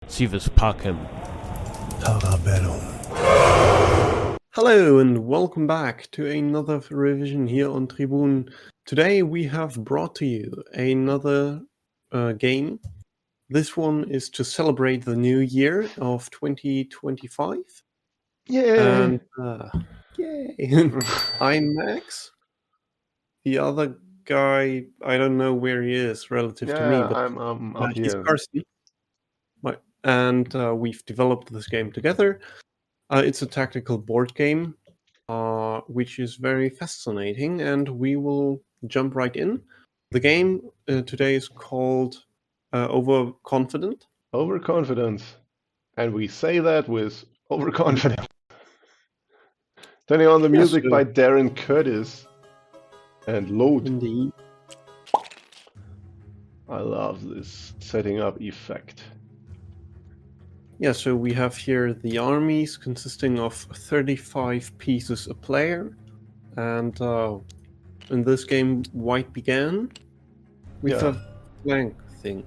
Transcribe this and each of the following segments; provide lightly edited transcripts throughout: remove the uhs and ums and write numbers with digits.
Civis pacem. Hello and welcome back to another revision here on Tribun. Today we have brought to you another game. This one is to celebrate the new year of 2025. Yay! And yay! I'm Max. The other guy, I don't know where he is relative to me, but I'm up he's here. Karsten. And we've developed this game together. It's a tactical board game, which is very fascinating, and we will jump right in. The game today is called Overconfident. Overconfidence. And we say that with overconfidence. Turning on the music by Darren Curtis. And load. Indeed. I love this setting up effect. Yeah, so we have here the armies consisting of 35 pieces a player. And in this game, white began with a flank thing.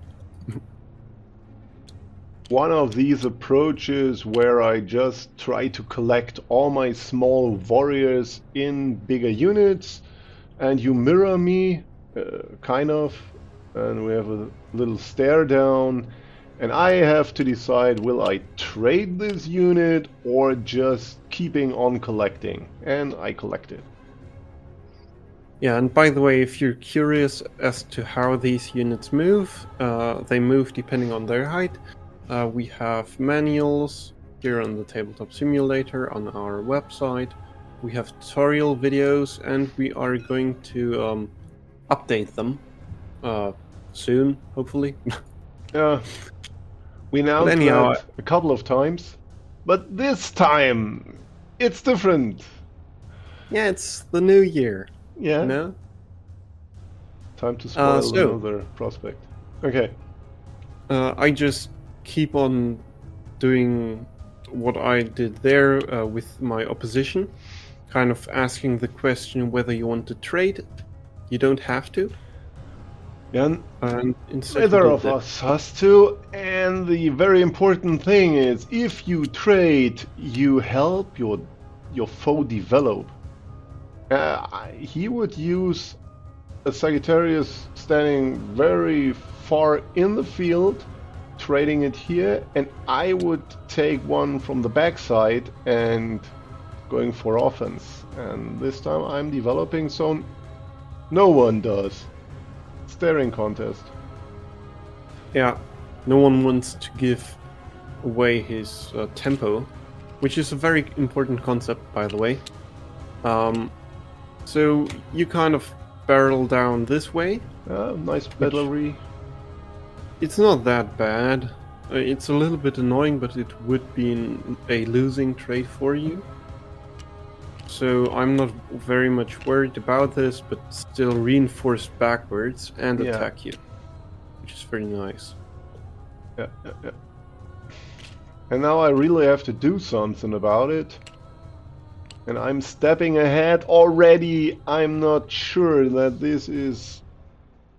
One of these approaches where I just try to collect all my small warriors in bigger units, and you mirror me, kind of, and we have a little stare down, and I have to decide, will I trade this unit or just keeping on collecting? And I collect it. Yeah, and by the way, if you're curious as to how these units move, they move depending on their height. We have manuals here on the Tabletop Simulator on our website. We have tutorial videos, and we are going to update them soon, hopefully. We announced that a couple of times, but this time it's different. Yeah, it's the new year. Yeah. You know? Time to spoil another prospect. Okay. I just keep on doing what I did there with my opposition, kind of asking the question whether you want to trade. You don't have to. Yeah, and neither of us has to, and the very important thing is, if you trade, you help your foe develop. He would use a Sagittarius standing very far in the field, trading it here, and I would take one from the backside and going for offense. And this time I'm developing, so no one does. Staring contest. Yeah, no one wants to give away his tempo, which is a very important concept, by the way. So you kind of barrel down this way. Nice battlery. It's not that bad. It's a little bit annoying, but it would be a losing trade for you. So I'm not very much worried about this, but still reinforce backwards and attack you, which is very nice. Yeah. And now I really have to do something about it. And I'm stepping ahead already. I'm not sure that this is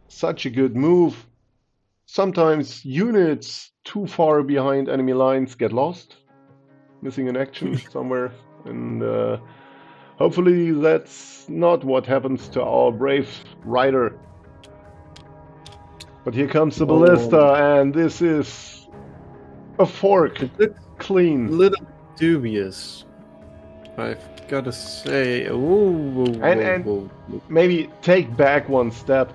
such a good move. Sometimes units too far behind enemy lines get lost, missing an action somewhere, and hopefully that's not what happens to our brave rider. But here comes the ballista, and this is a fork. Clean. A little dubious, I've got to say. And maybe take back one step.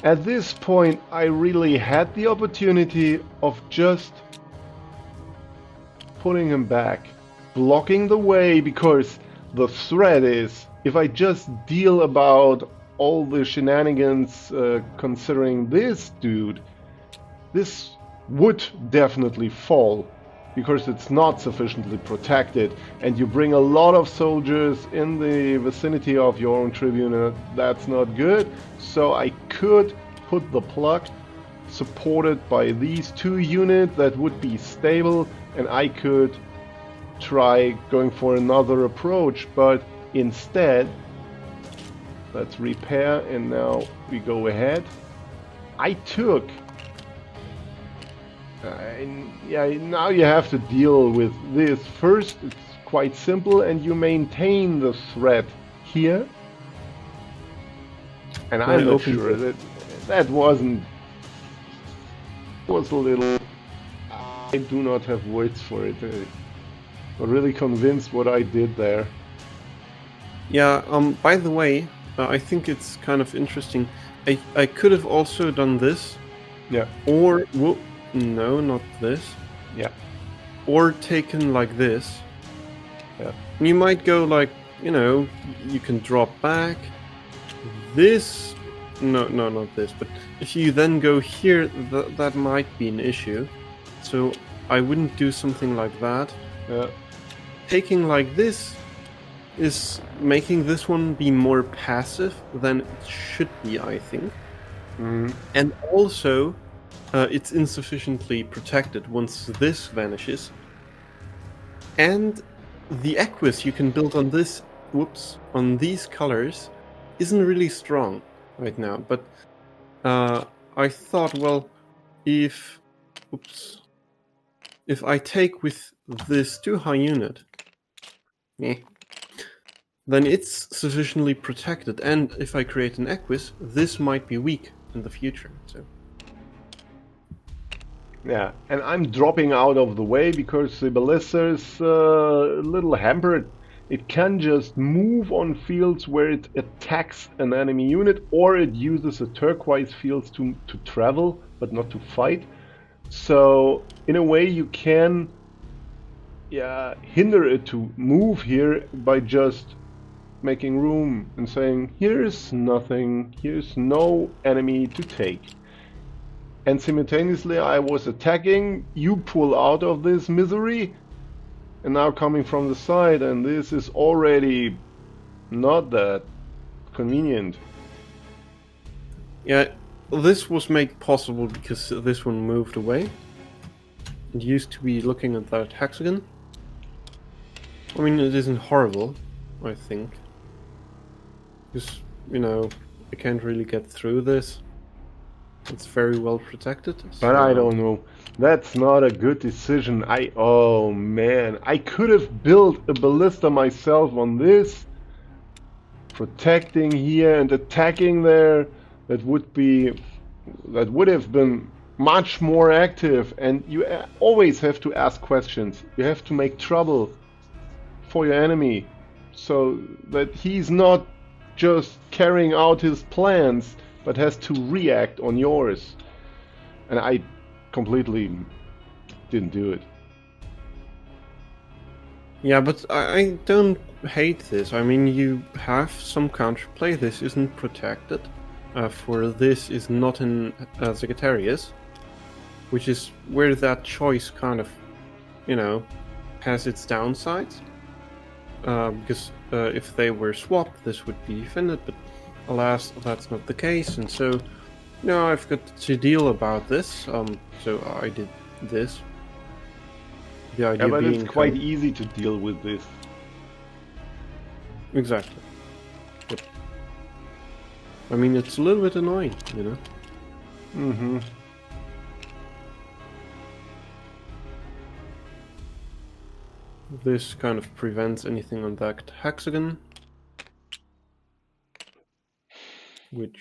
At this point, I really had the opportunity of just putting him back, blocking the way, because the threat is, if I just deal about all the shenanigans considering this dude, this would definitely fall, because it's not sufficiently protected, and you bring a lot of soldiers in the vicinity of your own tribune, and that's not good. So I could put the plug supported by these two units that would be stable, and I could try going for another approach, but instead, let's repair, and now we go ahead. I took And yeah, now you have to deal with this. First, it's quite simple, and you maintain the threat here. And I I'm not opened sure it. that was a little. I do not have words for it. I'm really convinced what I did there. Yeah, by the way, I think it's kind of interesting. I could have also done this, Yeah, or, no, not this, yeah, or taken like this. yeah. And you might go like, you can drop back. This, no, not this, but if you then go here, that might be an issue. So I wouldn't do something like that. Yeah. Taking like this is making this one be more passive than it should be, I think. Mhm. And also, it's insufficiently protected once this vanishes. And the equus you can build on this, on these colors, isn't really strong right now. But I thought, well, if I take with this too high unit, then it's sufficiently protected. And if I create an equus, this might be weak in the future. So Yeah, and I'm dropping out of the way because the ballista is a little hampered. It can just move on fields where it attacks an enemy unit, or it uses the turquoise fields to travel, but not to fight. So in a way you can hinder it to move here by just making room and saying, here's nothing, here's no enemy to take. And simultaneously I was attacking, you pull out of this misery, and now coming from the side, and this is already not that convenient. yeah, this was made possible because this one moved away. It used to be looking at that hexagon. I mean, it isn't horrible, I think. Because, I can't really get through this. It's very well protected. But I don't know. That's not a good decision. Oh man, I could have built a ballista myself on this, protecting here and attacking there. That would have been much more active. And you always have to ask questions. You have to make trouble for your enemy, so that he's not just carrying out his plans, but has to react on yours. And I completely didn't do it. Yeah, but I don't hate this. I mean, you have some counterplay. This isn't protected. For this is not in Sagittarius, which is where that choice kind of, has its downsides. Because if they were swapped, this would be defended, but alas, that's not the case, and so I've got to deal about this. So I did this. The idea But being it's quite easy to deal with this. Exactly. Yep. I mean, it's a little bit annoying, Mm-hmm. This kind of prevents anything on that hexagon, which...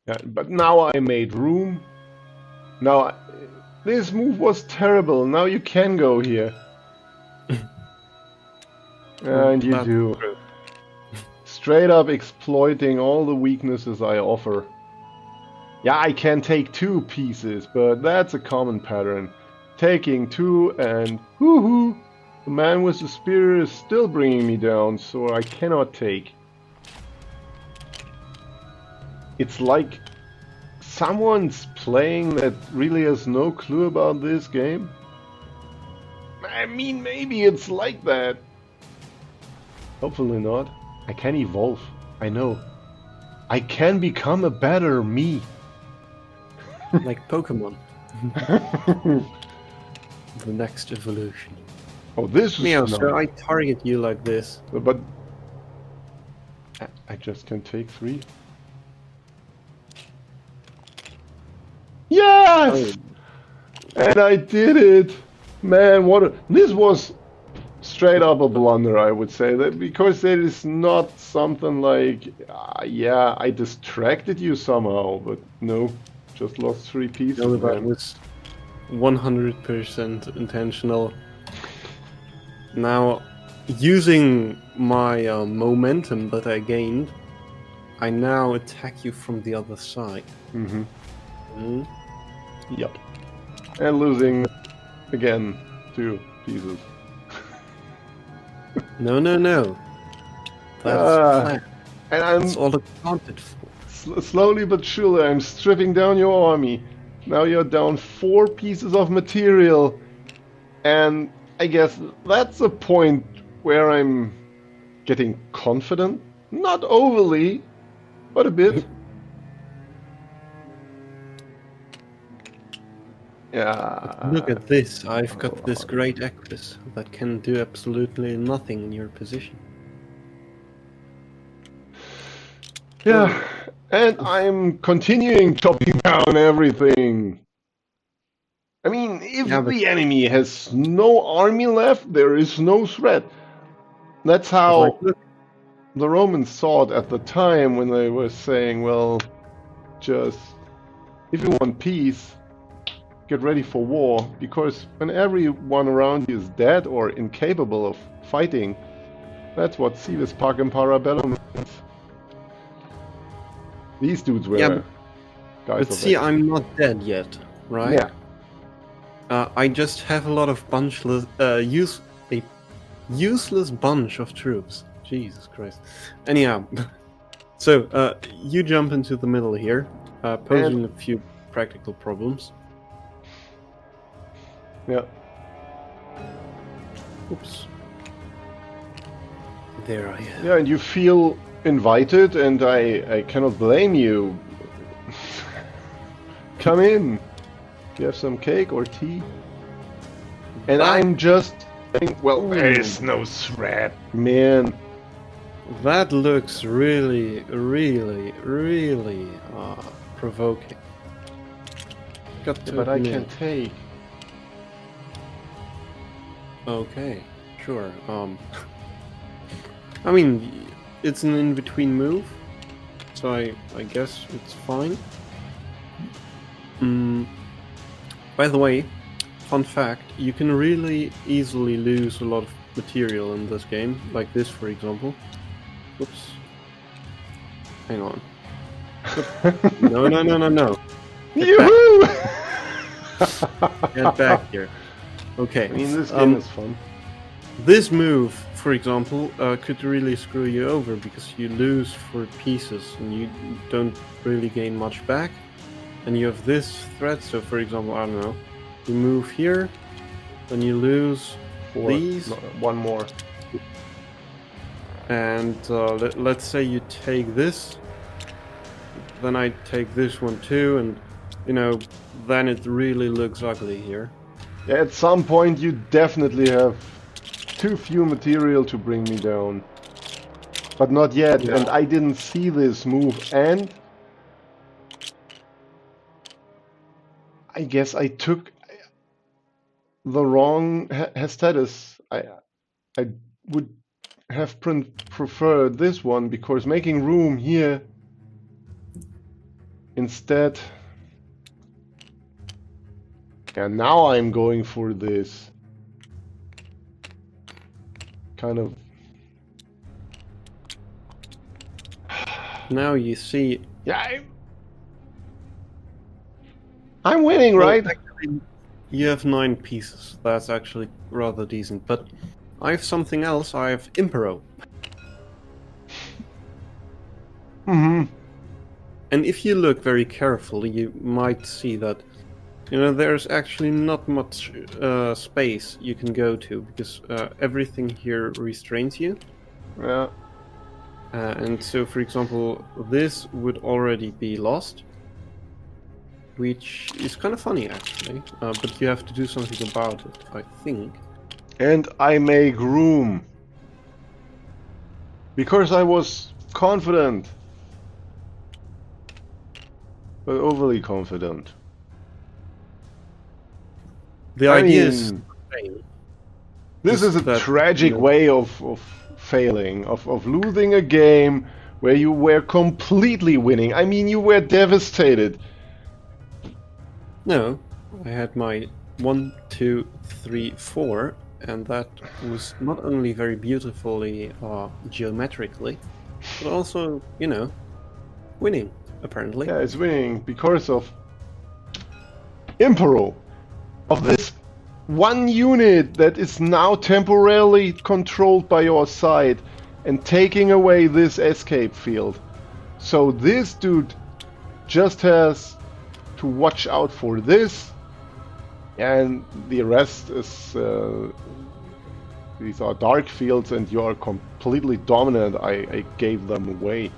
Yeah, but now I made room. Now, this move was terrible. Now you can go here. And you do. True. Straight up exploiting all the weaknesses I offer. Yeah, I can take 2 pieces, but that's a common pattern. Taking 2 and whoo-hoo! The man with the spear is still bringing me down, so I cannot take. It's like someone's playing that really has no clue about this game. I mean, maybe it's like that. Hopefully not. I can evolve. I know. I can become a better me. Like Pokemon. The next evolution. Oh, this is Yeah, so I target you like this. But I just can take 3. Yes! And I did it! Man, this was straight up a blunder, I would say. That because it is not something like, yeah, I distracted you somehow, but no, just lost 3 pieces, No, that man. was 100% intentional. Now, using my momentum that I gained, I now attack you from the other side. Mm-hmm. Yep. And losing, again, 2 pieces. No. That's flat. And That's all it counted for. slowly but surely, I'm stripping down your army. Now you're down 4 pieces of material. And I guess that's a point where I'm getting confident. Not overly, but a bit. Yeah. Look at this. I've got this great Equus that can do absolutely nothing in your position. Yeah. And I'm continuing chopping down everything. I mean, if the enemy has no army left, there is no threat. That's how the Romans saw it at the time when they were saying, well, just if you want peace, get ready for war, because when everyone around you is dead or incapable of fighting, that's what civis pacem para bellum means. These dudes were guys but see, I'm not dead yet, right? Yeah. I just have a lot of useless bunch of troops. Jesus Christ. Anyhow, so you jump into the middle here, posing a few practical problems. Yeah. Oops. There I am. Yeah, and you feel invited, and I cannot blame you. Come in. Do you have some cake or tea? And I'm just thinking, well, there is no threat, man. That looks really provoking. But I can take. Okay, sure. I mean, it's an in-between move, so I guess it's fine. By the way, fun fact, you can really easily lose a lot of material in this game, like this for example. Whoops. Hang on. No. Yoo-hoo! Get back here. Okay. I mean, this game is fun. This move, for example, could really screw you over because you lose 4 pieces and you don't really gain much back. And you have this threat, so for example, I don't know, you move here, then you lose 4, these. no, 1 more. And let's say you take this, then I take this one too, and you know, then it really looks ugly here. Yeah, at some point you definitely have too few material to bring me down. But not yet, and I didn't see this move, and I guess I took the wrong status. I would have preferred this one, because making room here instead. And now I'm going for this kind of. Now you see. Yeah, I'm winning, right? Actually, you have 9 pieces. That's actually rather decent. But I have something else. I have Impero. Mm-hmm. And if you look very carefully, you might see that, you know, there's actually not much space you can go to, because everything here restrains you. Yeah. And so, for example, this would already be lost, which is kind of funny, actually. But you have to do something about it, I think. And I make room. Because I was confident. But overly confident. The I idea is mean, the same. this is a that, tragic way of failing, of losing a game where you were completely winning. I mean, you were devastated. No, I had my 1, 2, 3, 4, and that was not only very beautifully geometrically, but also, winning, apparently. Yeah, it's winning because of Impero, of this one unit that is now temporarily controlled by your side and taking away this escape field. So this dude just has to watch out for this, and the rest is these are dark fields and you are completely dominant. I gave them away.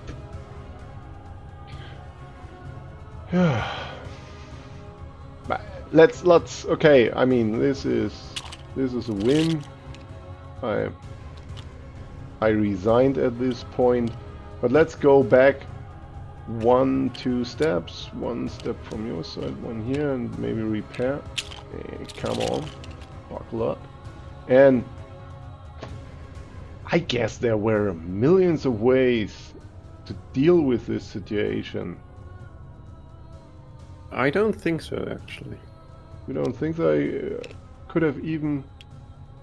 let's okay, I mean, this is a win. I resigned at this point, but let's go back 2 steps. 1 step from your side, 1 here, and maybe repair. Come on, buckle up. And I guess there were millions of ways to deal with this situation. I don't think so, actually. You don't think I could have even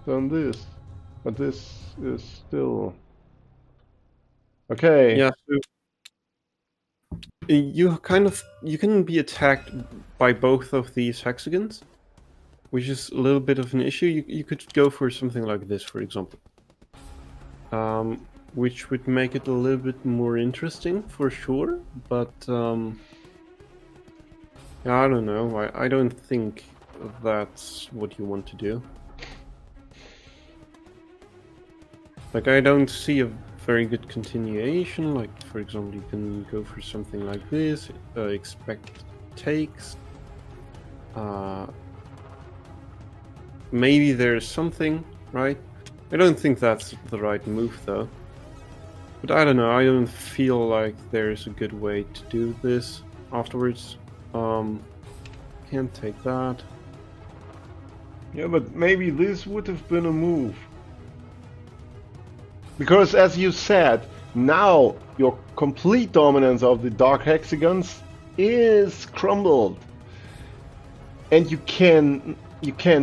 done this? But this is still... Okay. Yeah, so you can be attacked by both of these hexagons, which is a little bit of an issue. You could go for something like this, for example, which would make it a little bit more interesting for sure. But yeah, I don't know. I don't think that's what you want to do. Like, I don't see a very good continuation. Like, for example, you can go for something like this, expect takes. Maybe there's something, right? I don't think that's the right move, though. But I don't know, I don't feel like there's a good way to do this afterwards. Can't take that. Yeah, but maybe this would have been a move. Because as you said, now your complete dominance of the dark hexagons is crumbled. And you can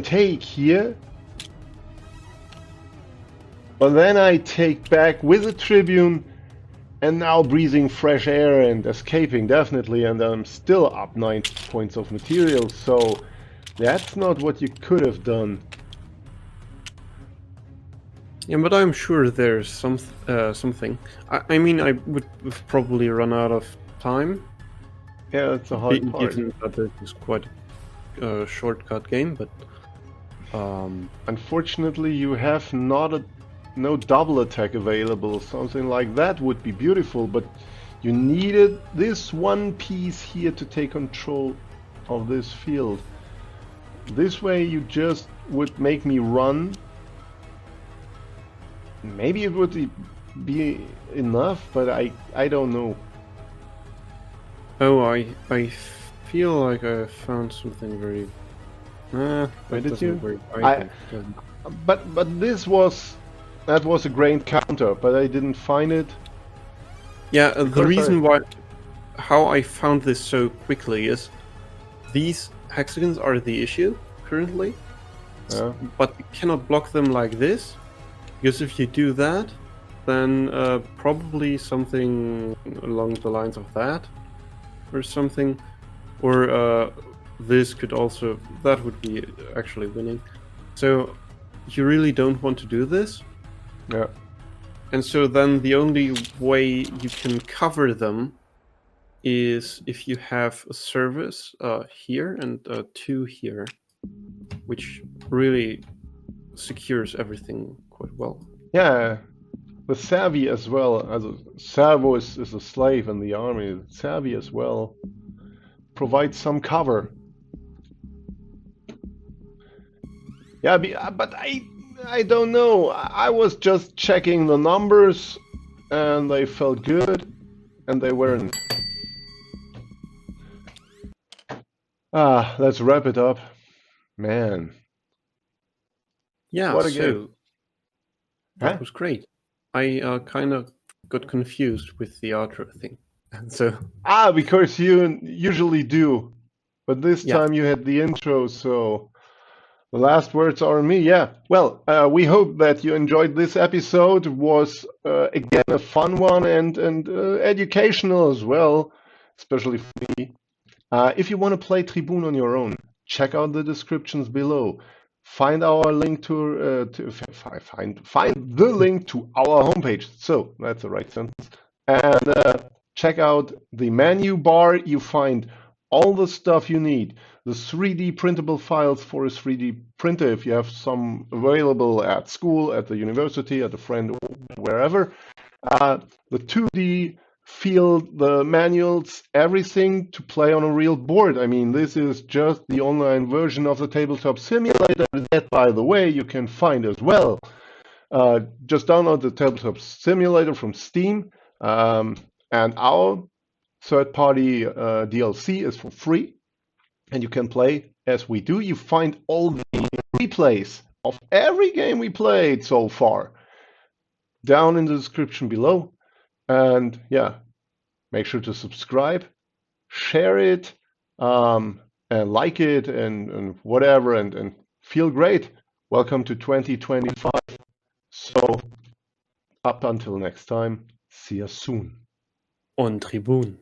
take here. But then I take back with a Tribune, and now breathing fresh air and escaping definitely, and I'm still up 9 points of material, so that's not what you could have done. Yeah, but I'm sure there's something. I mean, I would have probably run out of time. Yeah, that's a hard part. Given that it is quite a shortcut game, but... Unfortunately, you have no double attack available. Something like that would be beautiful, but you needed this one piece here to take control of this field. This way you just would make me run. Maybe it would be enough, but I don't know. Oh, I feel like I found something very... Where did you? I But that was a great counter, but I didn't find it. Yeah, the reason how I found this so quickly is these hexagons are the issue currently, but you cannot block them like this, because if you do that, then probably something along the lines of that, or something, or this could also, that would be actually winning. So you really don't want to do this. Yeah. And so then the only way you can cover them is if you have a service here and 2 here, which really secures everything quite well. Yeah, the Savvy as well. Servo is a slave in the army. Savvy as well provides some cover. Yeah, but I don't know. I was just checking the numbers, and they felt good, and they weren't. Let's wrap it up. Man, Yeah, What a so game. that Huh? was great. I kind of got confused with the outro thing. And so, Because you usually do. But this yeah, time you had the intro, so the last words are on me. Yeah. Well, we hope that you enjoyed this episode. It was, again, a fun one and educational as well, especially for me. If you want to play Tribun on your own, check out the descriptions below. Find our link find the link to our homepage. So that's the right sentence. And check out the menu bar. You find all the stuff you need. The 3D printable files for a 3D printer, if you have some available at school, at the university, at a friend, wherever. The 2D field, the manuals, everything to play on a real board. I mean, this is just the online version of the tabletop simulator that, by the way, you can find as well. Just download the tabletop simulator from Steam, and our third-party DLC is for free, and you can play as we do. You find all the replays of every game we played so far down in the description below. And yeah, make sure to subscribe, share it, and like it, and whatever, and feel great. Welcome to 2025. So, up until next time, see you soon. on Tribun.